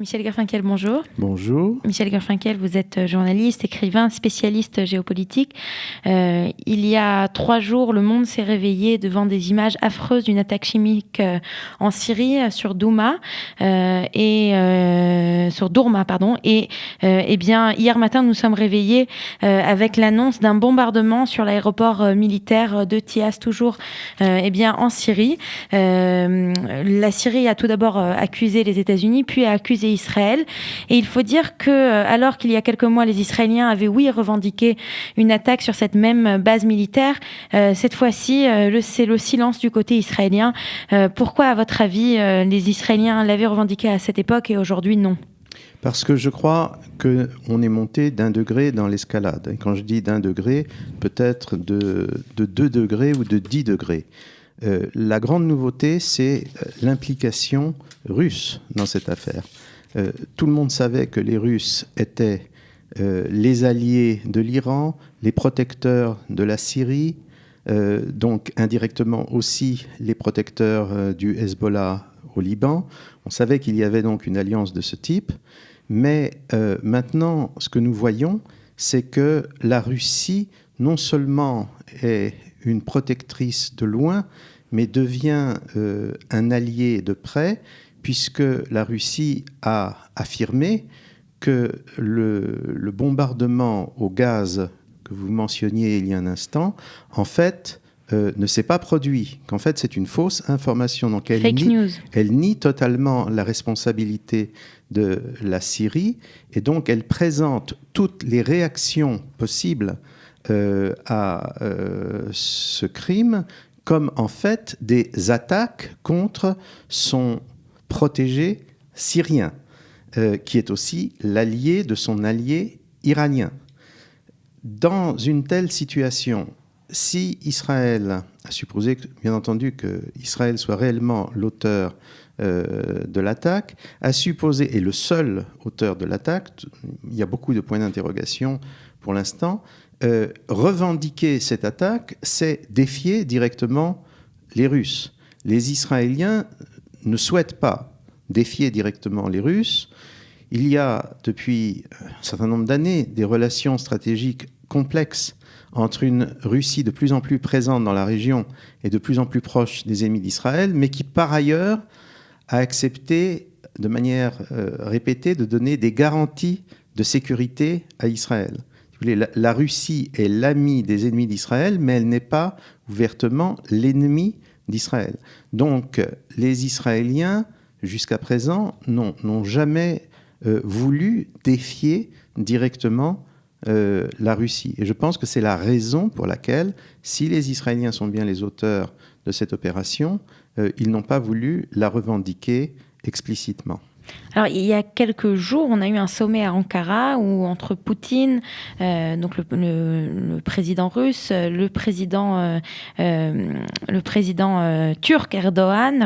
Michel Garfinkel, bonjour. Bonjour. Michel Garfinkel, vous êtes journaliste, écrivain, spécialiste géopolitique. Il y a 3 jours, le monde s'est réveillé devant des images affreuses d'une attaque chimique en Syrie, sur Douma, sur Dourma, pardon. Eh bien, hier matin, nous sommes réveillés avec l'annonce d'un bombardement sur l'aéroport militaire de Tias, toujours en Syrie. La Syrie a tout d'abord accusé les États-Unis, puis a accusé Israël. Et il faut dire que, alors qu'il y a quelques mois, les Israéliens avaient, oui, revendiqué une attaque sur cette même base militaire, cette fois-ci, c'est le silence du côté israélien. Pourquoi, à votre avis, les Israéliens l'avaient revendiqué à cette époque et aujourd'hui, non ? Parce que je crois qu'on est monté d'1 degré dans l'escalade. Et quand je dis d'1 degré, peut-être de 2 degrés ou de 10 degrés. La grande nouveauté, c'est l'implication russe dans cette affaire. Tout le monde savait que les Russes étaient les alliés de l'Iran, les protecteurs de la Syrie, donc indirectement aussi les protecteurs du Hezbollah au Liban. On savait qu'il y avait donc une alliance de ce type. Mais maintenant, ce que nous voyons, c'est que la Russie, non seulement est une protectrice de loin, mais devient un allié de près, puisque la Russie a affirmé que le bombardement au gaz que vous mentionniez il y a un instant, en fait, ne s'est pas produit, qu'en fait c'est une fausse information. Donc elle nie totalement la responsabilité de la Syrie, et donc elle présente toutes les réactions possibles à ce crime comme en fait des attaques contre son protégé syrien, qui est aussi l'allié de son allié iranien. Dans une telle situation, si Israël, à supposer bien entendu qu'Israël soit réellement l'auteur de l'attaque, à supposer, et le seul auteur de l'attaque, il y a beaucoup de points d'interrogation pour l'instant, revendiquer cette attaque, c'est défier directement les Russes. Les Israéliens ne souhaitent pas défier directement les Russes. Il y a depuis un certain nombre d'années des relations stratégiques complexes entre une Russie de plus en plus présente dans la région et de plus en plus proche des ennemis d'Israël, mais qui par ailleurs a accepté de manière répétée de donner des garanties de sécurité à Israël. La Russie est l'amie des ennemis d'Israël, mais elle n'est pas ouvertement l'ennemi d'Israël. Donc les Israéliens, jusqu'à présent, n'ont jamais voulu défier directement la Russie. Et je pense que c'est la raison pour laquelle, si les Israéliens sont bien les auteurs de cette opération, ils n'ont pas voulu la revendiquer explicitement. Alors, il y a quelques jours, on a eu un sommet à Ankara où, entre Poutine, donc le président russe, le président turc Erdogan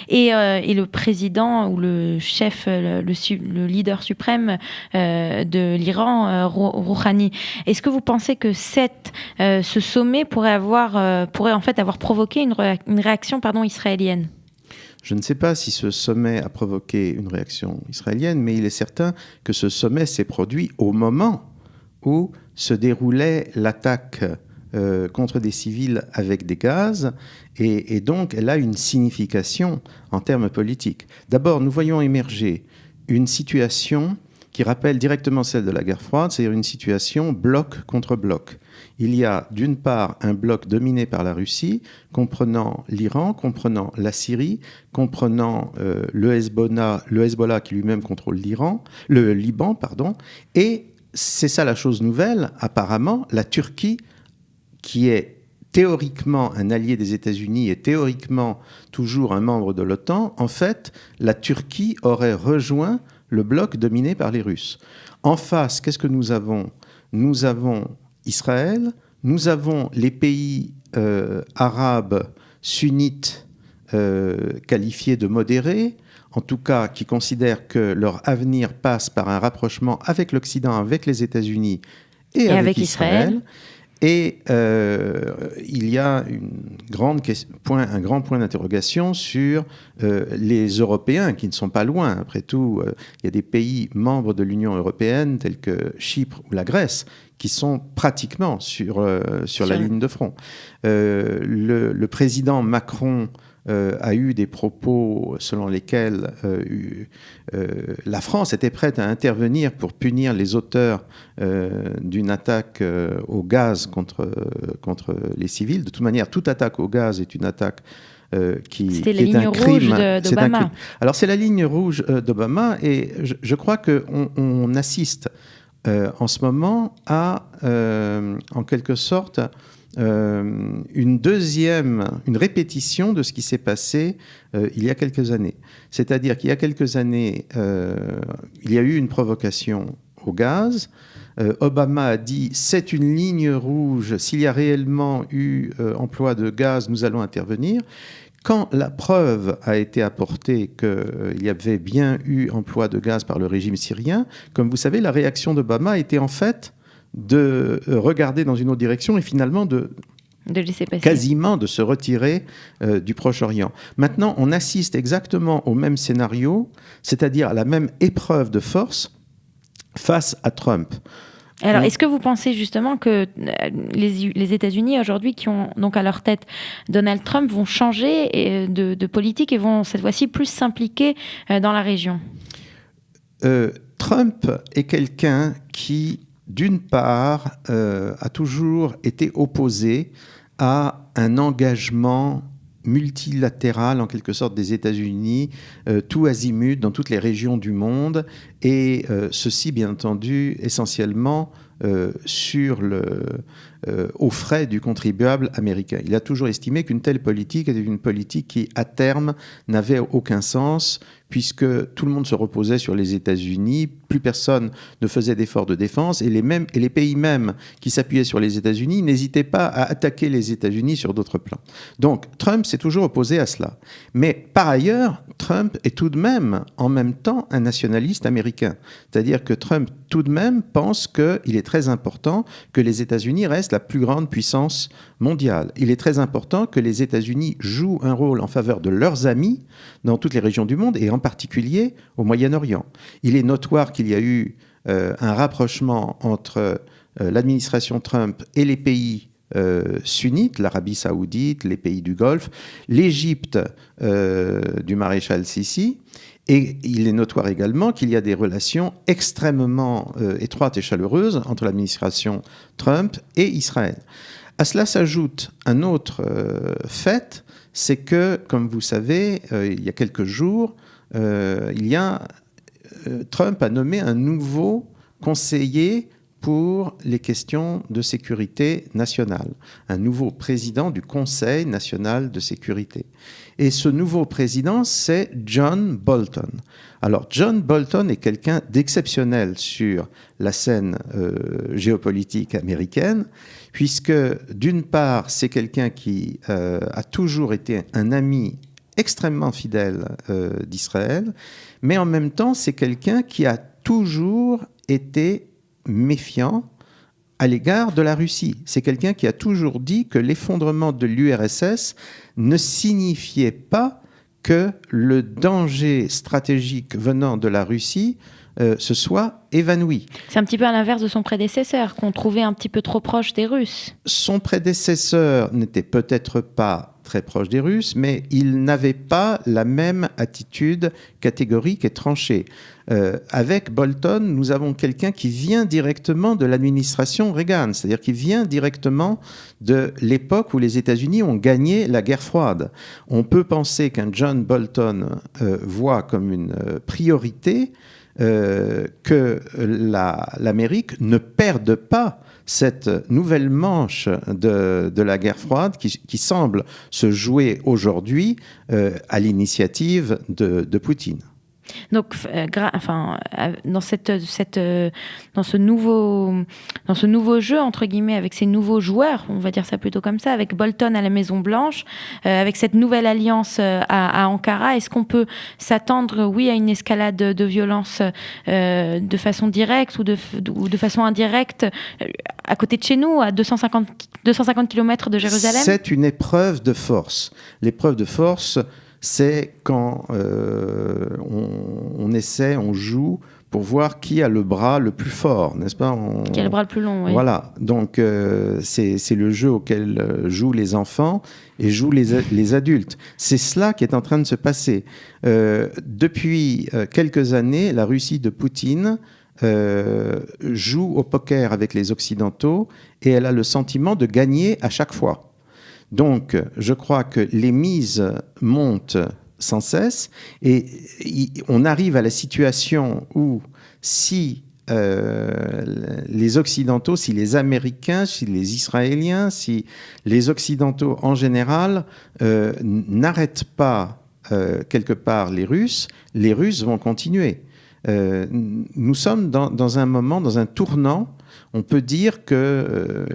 et le président ou le chef, le leader suprême de l'Iran, Rouhani. Est-ce que vous pensez que ce sommet pourrait en fait avoir provoqué une réaction israélienne ? Je ne sais pas si ce sommet a provoqué une réaction israélienne, mais il est certain que ce sommet s'est produit au moment où se déroulait l'attaque contre des civils avec des gaz, et donc elle a une signification en termes politiques. D'abord, nous voyons émerger une situation qui rappelle directement celle de la guerre froide, c'est-à-dire une situation bloc contre bloc. Il y a d'une part un bloc dominé par la Russie, comprenant l'Iran, comprenant la Syrie, comprenant le Hezbollah qui lui-même contrôle le Liban, et c'est ça la chose nouvelle, apparemment, la Turquie, qui est théoriquement un allié des États-Unis et théoriquement toujours un membre de l'OTAN, en fait, la Turquie aurait rejoint le bloc dominé par les Russes. En face, qu'est-ce que nous avons ? Nous avons Israël, nous avons les pays arabes sunnites qualifiés de modérés, en tout cas qui considèrent que leur avenir passe par un rapprochement avec l'Occident, avec les États-Unis et avec Israël. Et il y a une un grand point d'interrogation sur les Européens qui ne sont pas loin. Après tout, il y a des pays membres de l'Union européenne tels que Chypre ou la Grèce qui sont pratiquement sur la ligne de front. Le président Macron a eu des propos selon lesquels la France était prête à intervenir pour punir les auteurs d'une attaque au gaz contre les civils. De toute manière, toute attaque au gaz est une attaque qui est un crime. d'Obama. Alors c'est la ligne rouge d'Obama, et je crois qu'on assiste en ce moment à, en quelque sorte, une répétition de ce qui s'est passé il y a quelques années. C'est-à-dire qu'il y a quelques années, il y a eu une provocation au gaz. Obama a dit « c'est une ligne rouge, s'il y a réellement eu emploi de gaz, nous allons intervenir ». Quand la preuve a été apportée qu'il y avait bien eu emploi de gaz par le régime syrien, comme vous savez, la réaction d'Obama était en fait de regarder dans une autre direction et finalement de laisser passer. Quasiment de se retirer du Proche-Orient. Maintenant, on assiste exactement au même scénario, c'est-à-dire à la même épreuve de force face à Trump. Alors, est-ce que vous pensez justement que les États-Unis aujourd'hui, qui ont donc à leur tête Donald Trump, vont changer de politique et vont cette fois-ci plus s'impliquer dans la région ? Trump est quelqu'un qui, d'une part, a toujours été opposé à un engagement multilatéral, en quelque sorte, des États-Unis, tout azimut, dans toutes les régions du monde, et ceci, bien entendu, essentiellement aux frais du contribuable américain. Il a toujours estimé qu'une telle politique était une politique qui, à terme, n'avait aucun sens, puisque tout le monde se reposait sur les États-Unis, plus personne ne faisait d'efforts de défense, et les pays même qui s'appuyaient sur les États-Unis n'hésitaient pas à attaquer les États-Unis sur d'autres plans. Donc, Trump s'est toujours opposé à cela. Mais par ailleurs, Trump est tout de même, en même temps, un nationaliste américain. C'est-à-dire que Trump, tout de même, pense qu'il est très important que les États-Unis restent la plus grande puissance mondiale. Il est très important que les États-Unis jouent un rôle en faveur de leurs amis dans toutes les régions du monde, et en particulier au Moyen-Orient. Il est notoire qu'il y a eu un rapprochement entre l'administration Trump et les pays sunnites, l'Arabie saoudite, les pays du Golfe, l'Égypte du maréchal Sissi. Et il est notoire également qu'il y a des relations extrêmement étroites et chaleureuses entre l'administration Trump et Israël. À cela s'ajoute un autre fait, c'est que, comme vous savez, il y a quelques jours, Trump a nommé un nouveau conseiller pour les questions de sécurité nationale, un nouveau président du Conseil national de sécurité. Et ce nouveau président, c'est John Bolton. Alors, John Bolton est quelqu'un d'exceptionnel sur la scène géopolitique américaine, puisque, d'une part, c'est quelqu'un qui a toujours été un ami extrêmement fidèle d'Israël, mais en même temps, c'est quelqu'un qui a toujours été méfiant à l'égard de la Russie. C'est quelqu'un qui a toujours dit que l'effondrement de l'URSS ne signifiait pas que le danger stratégique venant de la Russie se soit évanoui. C'est un petit peu à l'inverse de son prédécesseur, qu'on trouvait un petit peu trop proche des Russes. Son prédécesseur n'était peut-être pas très proche des Russes, mais il n'avait pas la même attitude catégorique et tranchée. Avec Bolton, nous avons quelqu'un qui vient directement de l'administration Reagan, c'est-à-dire qui vient directement de l'époque où les États-Unis ont gagné la guerre froide. On peut penser qu'un John Bolton voit comme une priorité que l'Amérique ne perde pas cette nouvelle manche de la guerre froide qui semble se jouer aujourd'hui à l'initiative de Poutine. Donc, dans dans ce nouveau jeu entre guillemets, avec ces nouveaux joueurs, on va dire ça plutôt comme ça, avec Bolton à la Maison Blanche, avec cette nouvelle alliance à Ankara, est-ce qu'on peut s'attendre, oui, à une escalade de violence de façon directe ou de façon indirecte à côté de chez nous, à 250 km de Jérusalem? C'est une épreuve de force. L'épreuve de force, c'est quand on joue pour voir qui a le bras le plus fort, n'est-ce pas? Qui a le bras le plus long, oui. Voilà, donc c'est le jeu auquel jouent les enfants et jouent les adultes. C'est cela qui est en train de se passer. Depuis quelques années, la Russie de Poutine joue au poker avec les Occidentaux et elle a le sentiment de gagner à chaque fois. Donc, je crois que les mises montent sans cesse et on arrive à la situation où si les Occidentaux, si les Américains, si les Israéliens, si les Occidentaux en général n'arrêtent pas quelque part les Russes vont continuer. Nous sommes dans un moment, dans un tournant. On peut dire que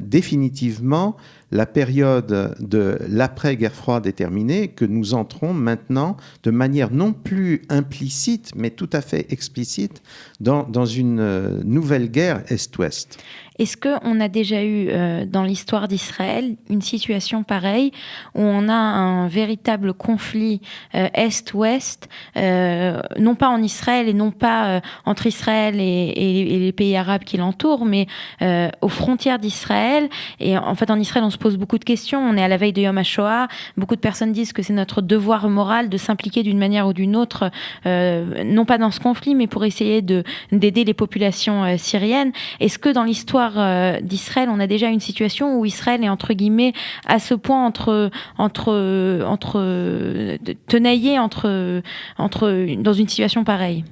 définitivement, la période de l'après-guerre froide est terminée, que nous entrons maintenant de manière non plus implicite, mais tout à fait explicite, dans une nouvelle guerre Est-Ouest. Est-ce qu'on a déjà eu dans l'histoire d'Israël une situation pareille où on a un véritable conflit Est-Ouest, non pas en Israël et non pas entre Israël et les pays arabes qui l'entourent, mais aux frontières d'Israël? Et en fait, en Israël, on se pose beaucoup de questions. On est à la veille de Yom HaShoah. Beaucoup de personnes disent que c'est notre devoir moral de s'impliquer d'une manière ou d'une autre, non pas dans ce conflit, mais pour essayer d'aider les populations syriennes. Est-ce que dans l'histoire d'Israël, on a déjà une situation où Israël est entre guillemets à ce point tenaillé dans une situation pareille?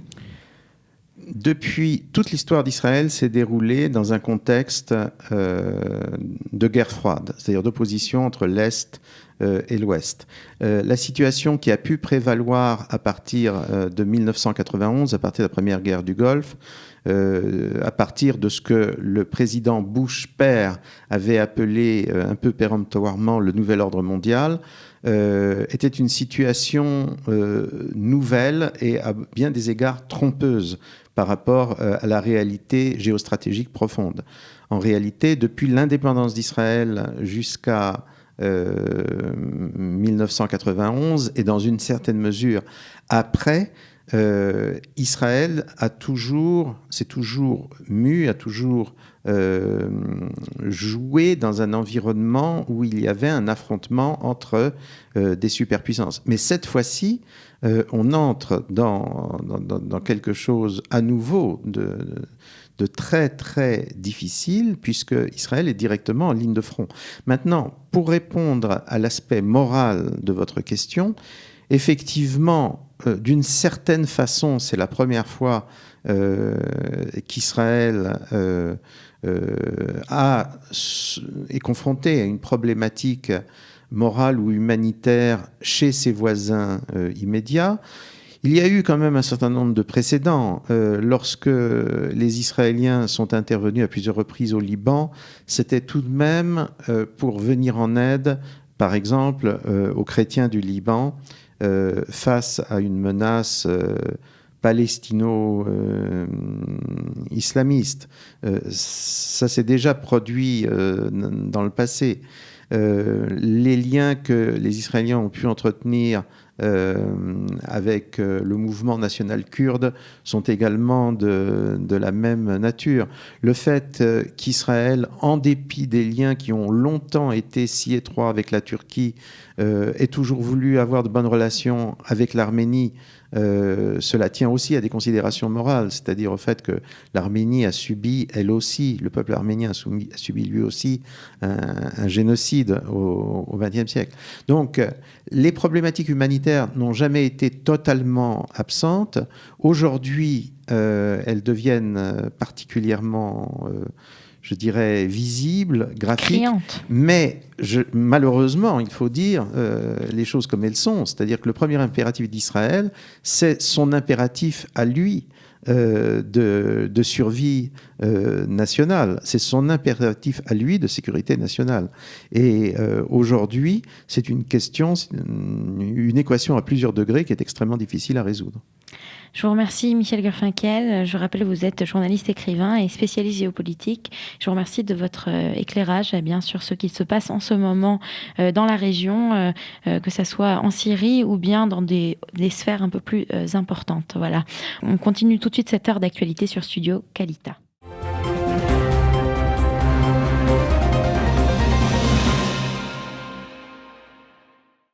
Depuis toute l'histoire d'Israël s'est déroulée dans un contexte de guerre froide, c'est-à-dire d'opposition entre l'Est et l'Ouest. La situation qui a pu prévaloir à partir de 1991, à partir de la première guerre du Golfe, à partir de ce que le président Bush père avait appelé un peu péremptoirement le nouvel ordre mondial, était une situation nouvelle et à bien des égards trompeuse par rapport à la réalité géostratégique profonde. En réalité, depuis l'indépendance d'Israël jusqu'à 1991 et dans une certaine mesure après, Israël s'est toujours mu, a toujours joué dans un environnement où il y avait un affrontement entre des superpuissances. Mais cette fois-ci, on entre dans quelque chose à nouveau de très très difficile, puisque Israël est directement en ligne de front. Maintenant, pour répondre à l'aspect moral de votre question, effectivement, d'une certaine façon, c'est la première fois qu'Israël est confronté à une problématique morale ou humanitaire chez ses voisins immédiats. Il y a eu quand même un certain nombre de précédents. Lorsque les Israéliens sont intervenus à plusieurs reprises au Liban, c'était tout de même pour venir en aide, par exemple, aux chrétiens du Liban, face à une menace palestino-islamiste. Ça s'est déjà produit dans le passé. Les liens que les Israéliens ont pu entretenir avec le mouvement national kurde sont également de la même nature. Le fait qu'Israël, en dépit des liens qui ont longtemps été si étroits avec la Turquie, ait toujours voulu avoir de bonnes relations avec l'Arménie, cela tient aussi à des considérations morales, c'est-à-dire au fait que l'Arménie a subi, elle aussi, le peuple arménien a subi lui aussi un génocide au XXe siècle. Donc, les problématiques humanitaires n'ont jamais été totalement absentes. Aujourd'hui, elles deviennent particulièrement, je dirais, visible, graphique. Criante. Mais malheureusement, il faut dire les choses comme elles sont. C'est-à-dire que le premier impératif d'Israël, c'est son impératif à lui. De survie nationale. C'est son impératif à lui de sécurité nationale. Et aujourd'hui, c'est une question, une équation à plusieurs degrés qui est extrêmement difficile à résoudre. Je vous remercie, Michel Garfinkel. Je rappelle que vous êtes journaliste, écrivain et spécialiste géopolitique. Je vous remercie de votre éclairage sur ce qui se passe en ce moment dans la région, que ce soit en Syrie ou bien dans des sphères un peu plus importantes. Voilà. On continue tout de suite cette heure d'actualité sur Studio Kalita.